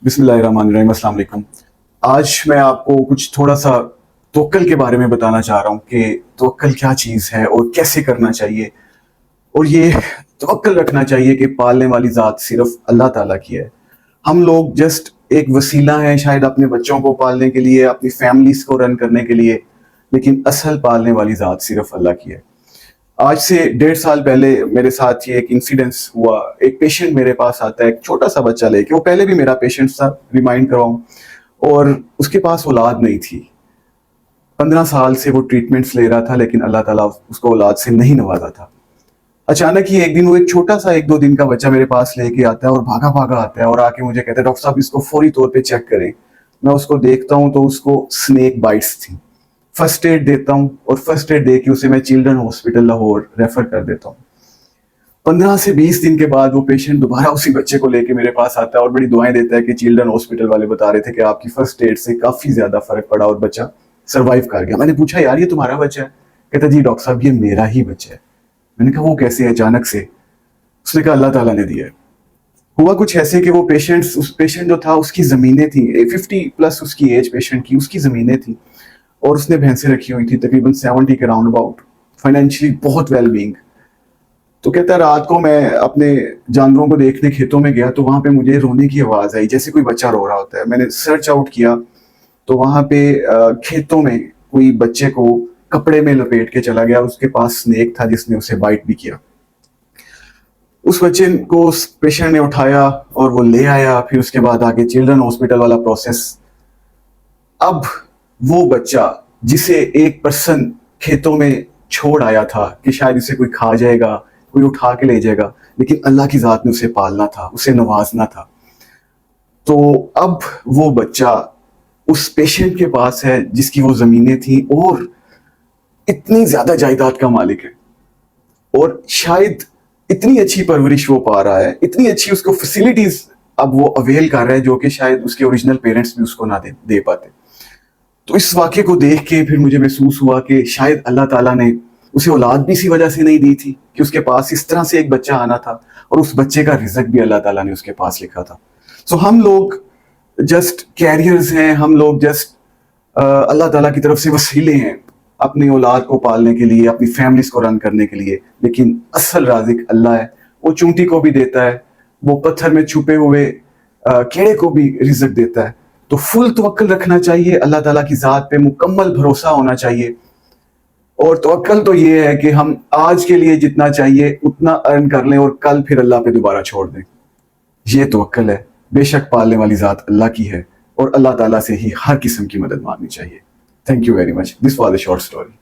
बिस्मिल्लाहिर्रहमानिर्रहीम, अस्सलाम वालेकुम। आज मैं आपको कुछ थोड़ा सा तवक्कुल के बारे में बताना चाह रहा हूँ कि तवक्कुल क्या चीज़ है और कैसे करना चाहिए। और ये तवक्कुल रखना चाहिए कि पालने वाली ज़ात सिर्फ अल्लाह ताला की है। हम लोग जस्ट एक वसीला हैं शायद अपने बच्चों को पालने के लिए, अपनी फैमिलीज़ को रन करने के लिए, लेकिन असल पालने वाली ज़ात सिर्फ अल्लाह की है। आज से 1.5 साल पहले मेरे साथ ये एक इंसिडेंस हुआ। एक पेशेंट मेरे पास आता है, एक छोटा सा बच्चा लेके। वो पहले भी मेरा पेशेंट था, रिमाइंड करवाऊं। और उसके पास औलाद नहीं थी। 15 साल से वो ट्रीटमेंट्स ले रहा था, लेकिन अल्लाह ताला उसको औलाद से नहीं नवाजा था। अचानक ही एक दिन वो एक छोटा सा 1-2 दिन का बच्चा मेरे पास लेके आता है और भागा भागा आता है और आके मुझे कहता है, डॉक्टर साहब इसको फौरी तौर पे चेक करें। मैं उसको देखता हूँ तो उसको स्नेक बाइट्स थी। फर्स्ट एड देता हूँ और फर्स्ट एड दे के उसे मैं चिल्ड्रन हॉस्पिटल लाहौर रेफर कर देता हूँ। 15 से 20 दिन के बाद वो पेशेंट दोबारा उसी बच्चे को लेके मेरे पास आता है और बड़ी दुआएं देता है कि चिल्ड्रन हॉस्पिटल वाले बता रहे थे कि आपकी फर्स्ट एड से काफी ज्यादा फर्क पड़ा और बच्चा सर्वाइव कर गया। मैंने पूछा, यार ये तुम्हारा बच्चा है? कहता, जी डॉक्टर साहब ये मेरा ही बच्चा है। मैंने कहा, वो कैसे अचानक से? उसने कहा, अल्लाह ताला ने दिया है। हुआ कुछ ऐसे कि वो उस पेशेंट जो था उसकी जमीनें थी, 50+ उसकी एज पेशेंट की, उसकी जमीनें थी और उसने भैंसें रखी हुई थी तकरीबन 70 के राउंड अबाउट, फाइनेंशियली बहुत वेल बीइंग। तो कहता है, रात को मैं अपने जानवरों को देखने खेतों में गया तो वहां पे मुझे रोने की आवाज आई, जैसे कोई बच्चा रो रहा होता है। मैंने सर्च आउट किया तो वहां पे खेतों में कोई बच्चे को कपड़े में लपेट के चला गया। उसके पास स्नेक था जिसने उसे बाइट भी किया। उस बच्चे को उस पेशेंट ने उठाया और वो ले आया। फिर उसके बाद आगे चिल्ड्रन हॉस्पिटल वाला प्रोसेस। अब वो बच्चा जिसे एक पर्सन खेतों में छोड़ आया था कि शायद इसे कोई खा जाएगा, कोई उठा के ले जाएगा, लेकिन अल्लाह की जात ने उसे पालना था, उसे नवाजना था। तो अब वो बच्चा उस पेशेंट के पास है जिसकी वो जमीनें थी और इतनी ज्यादा जायदाद का मालिक है और शायद इतनी अच्छी परवरिश वो पा रहा है, इतनी अच्छी उसको फैसिलिटीज अब वो अवेल कर रहा है जो कि शायद उसके ओरिजिनल पेरेंट्स भी उसको ना दे पाते। तो इस वाक्य को देख के फिर मुझे महसूस हुआ कि शायद अल्लाह ताला ने उसे औलाद भी इसी वजह से नहीं दी थी कि उसके पास इस तरह से एक बच्चा आना था और उस बच्चे का रिजक भी अल्लाह ताला ने उसके पास लिखा था। सो हम लोग जस्ट कैरियर्स हैं, हम लोग जस्ट अल्लाह ताला की तरफ से वसीले हैं अपनी औलाद को पालने के लिए, अपनी फैमिलीज को रन करने के लिए, लेकिन असल राज़िक अल्लाह है। वो चूंटी को भी देता है, वो पत्थर में छुपे हुए कीड़े को भी रिजक देता है। तो फुल तवक्कुल रखना चाहिए, अल्लाह ताला की ज़ात पे मुकम्मल भरोसा होना चाहिए। और तवक्कुल तो ये है कि हम आज के लिए जितना चाहिए उतना अर्न कर लें और कल फिर अल्लाह पे दोबारा छोड़ दें। ये तवक्कुल है। बेशक पालने वाली ज़ात अल्लाह की है और अल्लाह ताला से ही हर किस्म की मदद मांगनी चाहिए। Thank you very much. This was a short story.